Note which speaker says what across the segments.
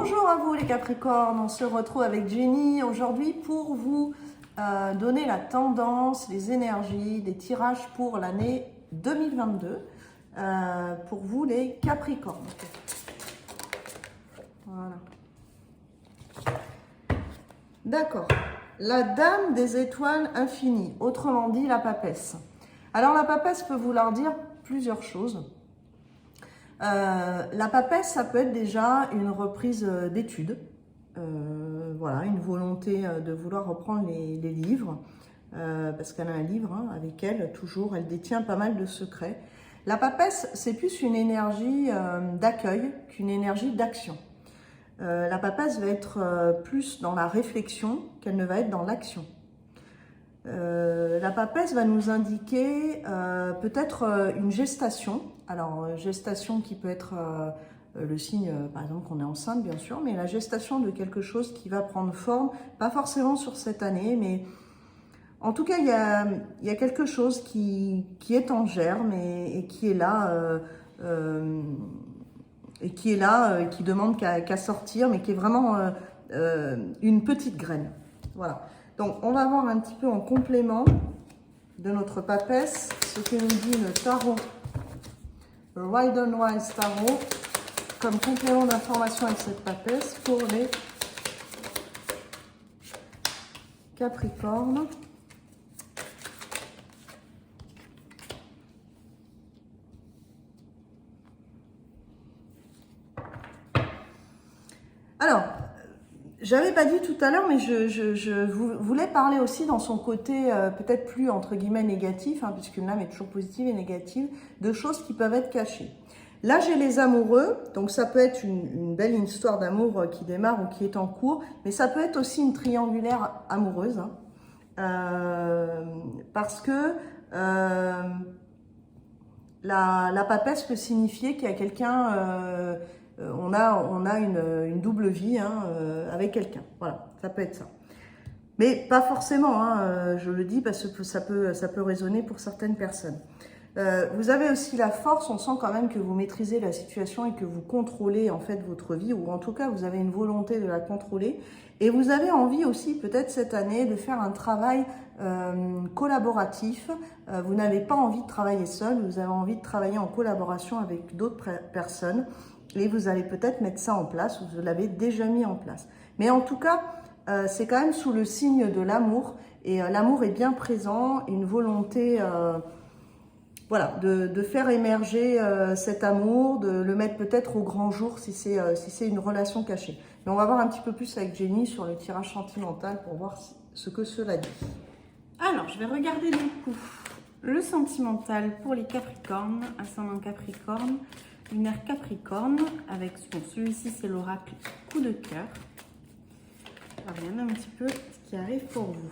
Speaker 1: Bonjour à vous les Capricornes, on se retrouve avec Jenny aujourd'hui pour vous donner la tendance, les énergies, des tirages pour l'année 2022 pour vous les Capricornes. Voilà. D'accord. La dame des étoiles infinies, autrement dit la papesse. Alors la papesse peut vouloir dire plusieurs choses. La papesse, ça peut être déjà une reprise d'études, voilà, une volonté de vouloir reprendre les livres, parce qu'elle a un livre avec elle, toujours, elle détient pas mal de secrets. La papesse, c'est plus une énergie d'accueil qu'une énergie d'action. La papesse va être plus dans la réflexion qu'elle ne va être dans l'action. La papesse va nous indiquer peut-être une gestation. Alors, gestation qui peut être le signe, par exemple, qu'on est enceinte, bien sûr, mais la gestation de quelque chose qui va prendre forme, pas forcément sur cette année, mais en tout cas, il y a quelque chose qui est en germe et qui est là, qui demande qu'à sortir, mais qui est vraiment une petite graine. Voilà. Donc, on va voir un petit peu en complément de notre papesse ce que nous dit le tarot, le Rider-Waite Tarot, comme complément d'information avec cette papesse pour les Capricornes. Alors, j'avais pas dit tout à l'heure, mais je voulais parler aussi dans son côté peut-être plus entre guillemets négatif, puisqu'une lame est toujours positive et négative, de choses qui peuvent être cachées. Là, j'ai les amoureux, donc ça peut être une belle histoire d'amour qui démarre ou qui est en cours, mais ça peut être aussi une triangulaire amoureuse, parce que la papesse peut signifier qu'il y a quelqu'un... on a une double vie avec quelqu'un. Voilà, ça peut être ça. Mais pas forcément, je le dis parce que ça peut résonner pour certaines personnes. Vous avez aussi la force, on sent quand même que vous maîtrisez la situation et que vous contrôlez en fait votre vie, ou en tout cas vous avez une volonté de la contrôler. Et vous avez envie aussi peut-être cette année de faire un travail collaboratif. Vous n'avez pas envie de travailler seul, vous avez envie de travailler en collaboration avec d'autres personnes. Et vous allez peut-être mettre ça en place, ou vous l'avez déjà mis en place. Mais en tout cas, c'est quand même sous le signe de l'amour. Et l'amour est bien présent, une volonté voilà, de faire émerger cet amour, de le mettre peut-être au grand jour si c'est une relation cachée. Mais on va voir un petit peu plus avec Jenny sur le tirage sentimental pour voir ce que cela dit.
Speaker 2: Alors, je vais regarder du coup le sentimental pour les Capricornes, ascendant Capricorne, lunaire Capricorne, avec bon, celui-ci c'est l'oracle coup de cœur. On va regarder un petit peu ce qui arrive pour vous.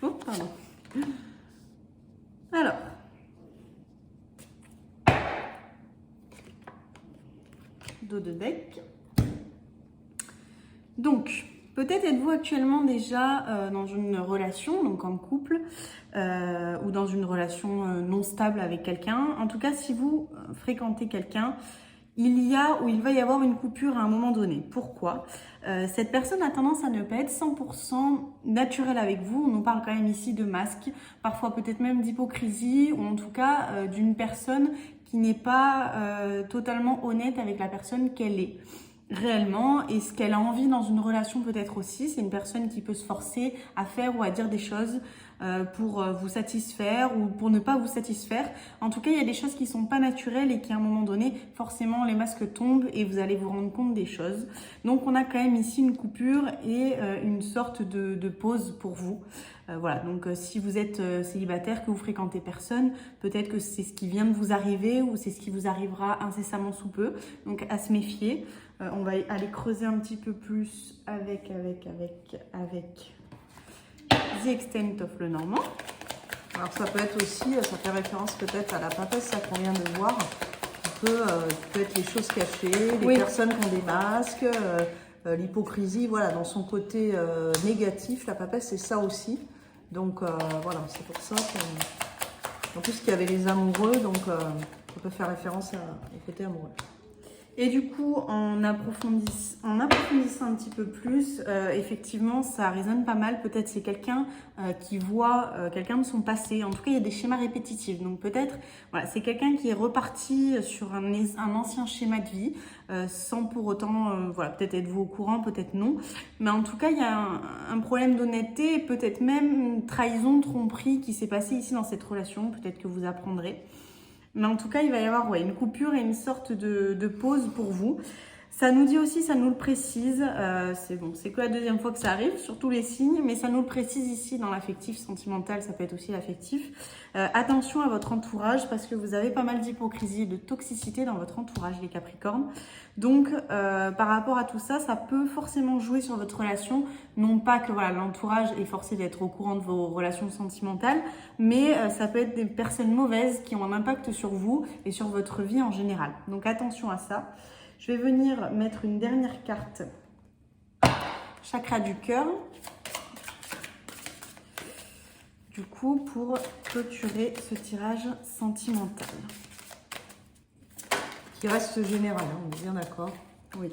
Speaker 2: Oh, pardon. Alors. Dos de deck. Donc, peut-être êtes-vous actuellement déjà dans une relation, donc en couple, ou dans une relation non stable avec quelqu'un. En tout cas, si vous fréquentez quelqu'un, il va y avoir une coupure à un moment donné. Pourquoi? Cette personne a tendance à ne pas être 100% naturelle avec vous. On nous parle quand même ici de masque, parfois peut-être même d'hypocrisie, ou en tout cas d'une personne qui n'est pas totalement honnête avec la personne qu'elle est réellement et ce qu'elle a envie dans une relation peut-être aussi. C'est une personne qui peut se forcer à faire ou à dire des choses pour vous satisfaire ou pour ne pas vous satisfaire. En tout cas, il y a des choses qui sont pas naturelles et qui à un moment donné, forcément, les masques tombent et vous allez vous rendre compte des choses. Donc, on a quand même ici une coupure et une sorte de pause pour vous. Voilà, donc si vous êtes célibataire, que vous fréquentez personne, peut-être que c'est ce qui vient de vous arriver ou c'est ce qui vous arrivera incessamment sous peu. Donc, à se méfier. On va aller creuser un petit peu plus avec The Extent of Lenormand.
Speaker 1: Alors ça peut être aussi, ça fait référence peut-être à la papesse, ça qu'on vient de voir, qui peut être les choses cachées, les personnes qui ont des masques, l'hypocrisie, voilà, dans son côté négatif, la papesse c'est ça aussi. Donc voilà, c'est pour ça que... En plus, qu'il y avait les amoureux, donc on peut faire référence au côté amoureux.
Speaker 2: Et du coup, en approfondissant un petit peu plus, effectivement, ça résonne pas mal. Peut-être c'est quelqu'un qui voit quelqu'un de son passé. En tout cas, il y a des schémas répétitifs. Donc peut-être, voilà, c'est quelqu'un qui est reparti sur un ancien schéma de vie, sans pour autant, voilà, peut-être êtes-vous au courant, peut-être non. Mais en tout cas, il y a un problème d'honnêteté, peut-être même une trahison, tromperie qui s'est passée ici dans cette relation. Peut-être que vous apprendrez. Mais en tout cas, il va y avoir une coupure et une sorte de pause pour vous. Ça nous dit aussi, ça nous le précise, c'est bon, c'est que la deuxième fois que ça arrive, sur tous les signes, mais ça nous le précise ici dans l'affectif sentimental, ça peut être aussi l'affectif. Attention à votre entourage parce que vous avez pas mal d'hypocrisie et de toxicité dans votre entourage, les Capricornes. Donc, par rapport à tout ça, ça peut forcément jouer sur votre relation. Non pas que voilà, l'entourage est forcé d'être au courant de vos relations sentimentales, mais ça peut être des personnes mauvaises qui ont un impact sur vous et sur votre vie en général. Donc, attention à ça. Je vais venir mettre une dernière carte, chakra du cœur, du coup, pour clôturer ce tirage sentimental.
Speaker 1: Qui reste général, hein, on est bien d'accord.
Speaker 2: Oui.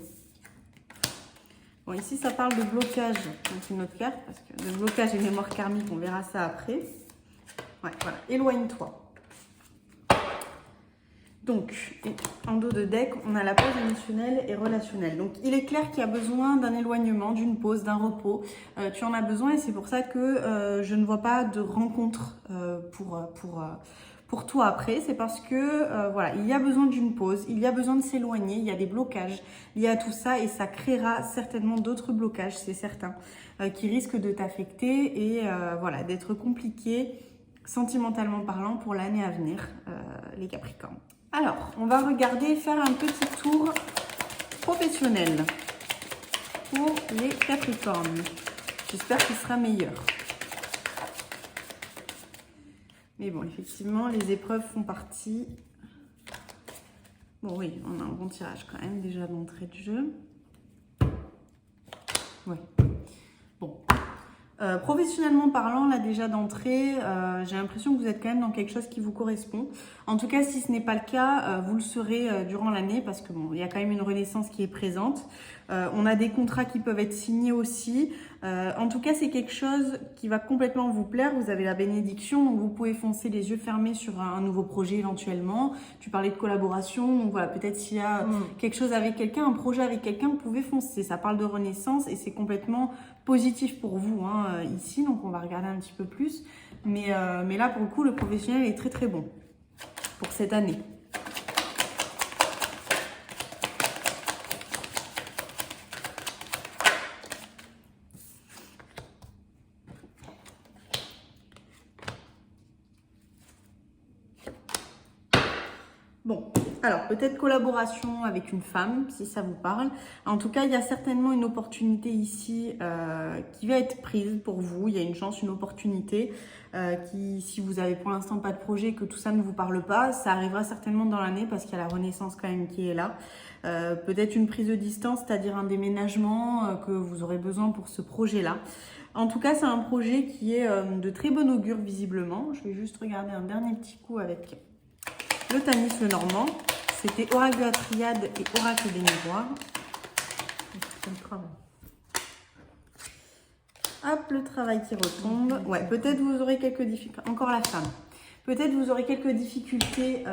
Speaker 2: Bon, ici, ça parle de blocage. Donc, une autre carte, parce que de blocage et mémoire karmique, on verra ça après. Ouais, voilà. Éloigne-toi. Donc, en dos de deck, on a la pause émotionnelle et relationnelle. Donc, il est clair qu'il y a besoin d'un éloignement, d'une pause, d'un repos. Tu en as besoin et c'est pour ça que je ne vois pas de rencontre pour toi après. C'est parce que, voilà, il y a besoin d'une pause, il y a besoin de s'éloigner, il y a des blocages, il y a tout ça et ça créera certainement d'autres blocages, c'est certain, qui risquent de t'affecter et voilà, d'être compliqués sentimentalement parlant pour l'année à venir, les Capricornes. Alors, on va regarder, faire un petit tour professionnel pour les Capricornes. J'espère qu'il sera meilleur. Mais bon, effectivement, les épreuves font partie. Bon, oui, on a un bon tirage quand même, déjà d'entrée de jeu. Ouais. Bon. Professionnellement parlant, là déjà d'entrée, j'ai l'impression que vous êtes quand même dans quelque chose qui vous correspond. En tout cas, si ce n'est pas le cas, vous le serez durant l'année parce que bon, il y a quand même une renaissance qui est présente. On a des contrats qui peuvent être signés aussi. En tout cas, c'est quelque chose qui va complètement vous plaire. Vous avez la bénédiction, donc vous pouvez foncer les yeux fermés sur un nouveau projet éventuellement. Tu parlais de collaboration, donc voilà, peut-être s'il y a quelque chose avec quelqu'un, un projet avec quelqu'un, vous pouvez foncer. Ça parle de renaissance et c'est complètement positif pour vous hein, ici, donc on va regarder un petit peu plus. Mais là, pour le coup, le professionnel est très très bon pour cette année. Bon, alors peut-être collaboration avec une femme, si ça vous parle. En tout cas, il y a certainement une opportunité ici qui va être prise pour vous. Il y a une chance, une opportunité qui, si vous avez pour l'instant pas de projet, que tout ça ne vous parle pas, ça arrivera certainement dans l'année parce qu'il y a la renaissance quand même qui est là. Peut-être une prise de distance, c'est-à-dire un déménagement que vous aurez besoin pour ce projet-là. En tout cas, c'est un projet qui est de très bon augure visiblement. Je vais juste regarder un dernier petit coup avec le Tanis le Normand. C'était Oracle de la Triade et Oracle des Miroirs. Hop, le travail qui retombe. Ouais, peut-être vous aurez quelques difficultés. Encore la femme. Peut-être vous aurez quelques difficultés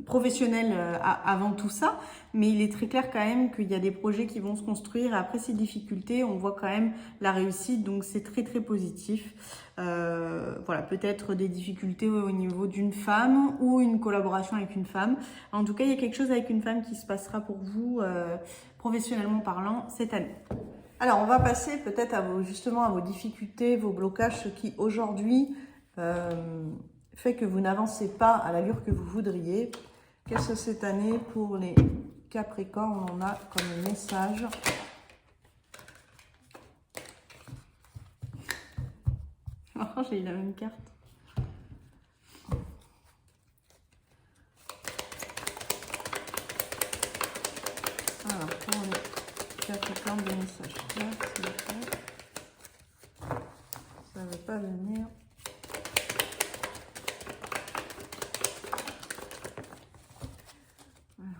Speaker 2: professionnelles avant tout ça, mais il est très clair quand même qu'il y a des projets qui vont se construire. Et après ces difficultés, on voit quand même la réussite, donc c'est très très positif. Voilà, peut-être des difficultés au niveau d'une femme ou une collaboration avec une femme. En tout cas, il y a quelque chose avec une femme qui se passera pour vous, professionnellement parlant, cette année.
Speaker 1: Alors, on va passer peut-être justement à vos difficultés, vos blocages, ce qui aujourd'hui fait que vous n'avancez pas à l'allure que vous voudriez. Qu'est-ce que cette année pour les Capricornes, on a comme message?
Speaker 2: Oh, j'ai eu la même carte.
Speaker 1: Alors, pour les Capricornes, des messages clairs, s'il vous plaît. ne veut pas venir. Voilà.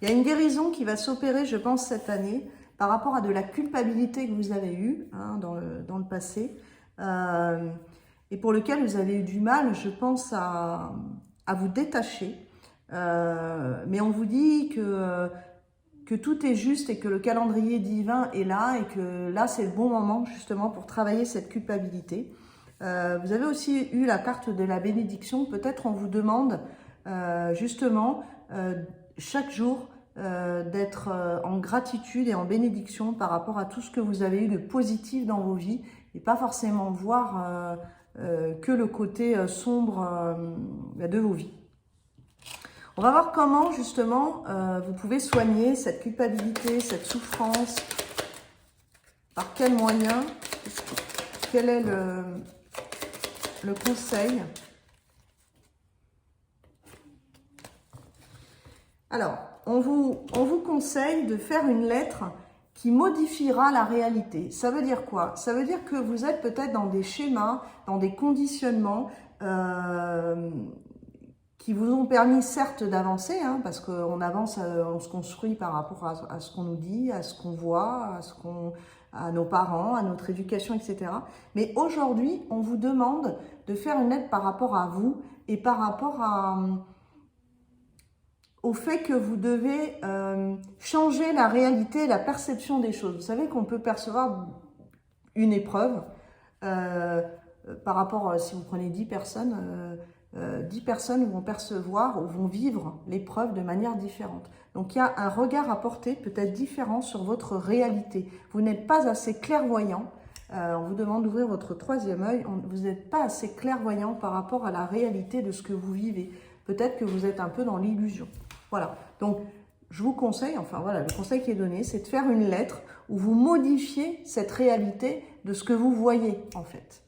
Speaker 1: Il y a une guérison qui va s'opérer, je pense, cette année, par rapport à de la culpabilité que vous avez eue hein, dans le passé, et pour lequel vous avez eu du mal, je pense, à vous détacher. Mais on vous dit que tout est juste et que le calendrier divin est là et que là, c'est le bon moment, justement, pour travailler cette culpabilité. Vous avez aussi eu la carte de la bénédiction. Peut-être on vous demande, justement, chaque jour, d'être en gratitude et en bénédiction par rapport à tout ce que vous avez eu de positif dans vos vies et pas forcément voir que le côté sombre de vos vies. On va voir comment justement vous pouvez soigner cette culpabilité, cette souffrance, par quels moyens, quel est le conseil. Alors, on vous conseille de faire une lettre qui modifiera la réalité. Ça veut dire quoi? Ça veut dire que vous êtes peut-être dans des schémas, dans des conditionnements qui vous ont permis certes d'avancer, hein, parce qu'on avance, on se construit par rapport à ce qu'on nous dit, à ce qu'on voit, à nos parents, à notre éducation, etc. Mais aujourd'hui, on vous demande de faire une lettre par rapport à vous et par rapport au fait que vous devez changer la réalité, la perception des choses. Vous savez qu'on peut percevoir une épreuve par rapport, si vous prenez 10 personnes, 10 personnes vont percevoir ou vont vivre l'épreuve de manière différente. Donc il y a un regard à porter peut-être différent sur votre réalité. Vous n'êtes pas assez clairvoyant. On vous demande d'ouvrir votre troisième œil. Vous n'êtes pas assez clairvoyant par rapport à la réalité de ce que vous vivez. Peut-être que vous êtes un peu dans l'illusion. Voilà, donc je vous conseille, enfin voilà, le conseil qui est donné, c'est de faire une lettre où vous modifiez cette réalité de ce que vous voyez en fait.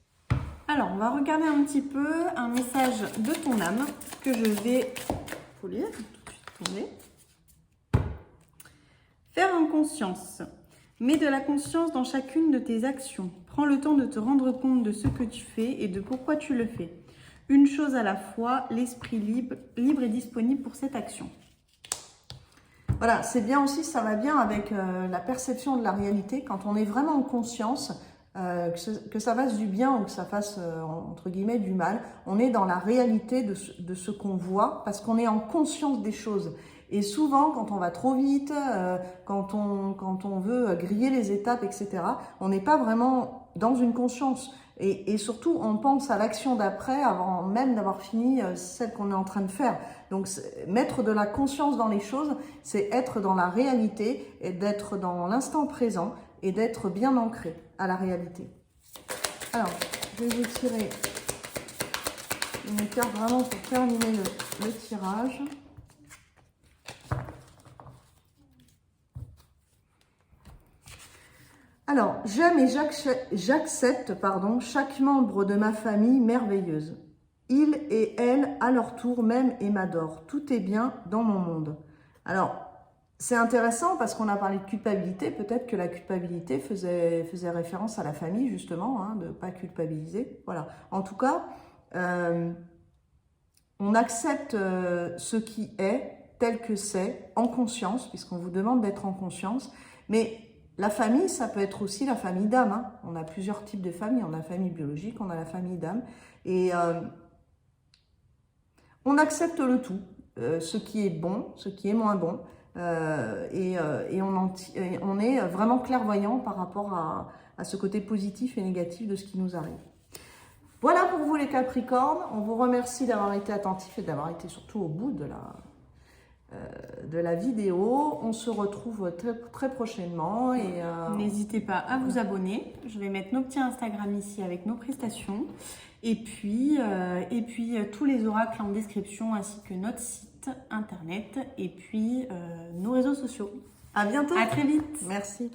Speaker 2: Alors, on va regarder un petit peu un message de ton âme que je vais lire, tout de suite tourner. Faire en conscience. Mets de la conscience dans chacune de tes actions. Prends le temps de te rendre compte de ce que tu fais et de pourquoi tu le fais. Une chose à la fois, l'esprit libre et disponible pour cette action.
Speaker 1: Voilà, c'est bien aussi, ça va bien avec la perception de la réalité. Quand on est vraiment en conscience, que ça fasse du bien ou que ça fasse, entre guillemets, du mal, on est dans la réalité de ce qu'on voit parce qu'on est en conscience des choses. Et souvent, quand on va trop vite, quand on veut griller les étapes, etc., on n'est pas vraiment dans une conscience. Et surtout, on pense à l'action d'après avant même d'avoir fini celle qu'on est en train de faire. Donc, mettre de la conscience dans les choses, c'est être dans la réalité et d'être dans l'instant présent et d'être bien ancré à la réalité. Alors, je vais vous tirer une carte vraiment pour terminer le tirage. Alors, j'aime et j'accepte chaque membre de ma famille merveilleuse. Ils et elles, à leur tour, m'aiment et m'adorent. Tout est bien dans mon monde. Alors, c'est intéressant parce qu'on a parlé de culpabilité. Peut-être que la culpabilité faisait référence à la famille, justement, hein, de ne pas culpabiliser. Voilà. En tout cas, on accepte ce qui est tel que c'est, en conscience, puisqu'on vous demande d'être en conscience. Mais la famille, ça peut être aussi la famille d'âme. Hein. On a plusieurs types de familles. On a la famille biologique, on a la famille d'âme. Et on accepte le tout, ce qui est bon, ce qui est moins bon. Et on est vraiment clairvoyant par rapport à ce côté positif et négatif de ce qui nous arrive. Voilà pour vous les Capricornes. On vous remercie d'avoir été attentifs et d'avoir été surtout au bout de la vidéo. On se retrouve très prochainement. Et
Speaker 2: n'hésitez pas à vous abonner. Je vais mettre nos petits Instagram ici avec nos prestations. Et puis tous les oracles en description ainsi que notre site internet et puis nos réseaux sociaux.
Speaker 1: À bientôt.
Speaker 2: À très vite.
Speaker 1: Merci.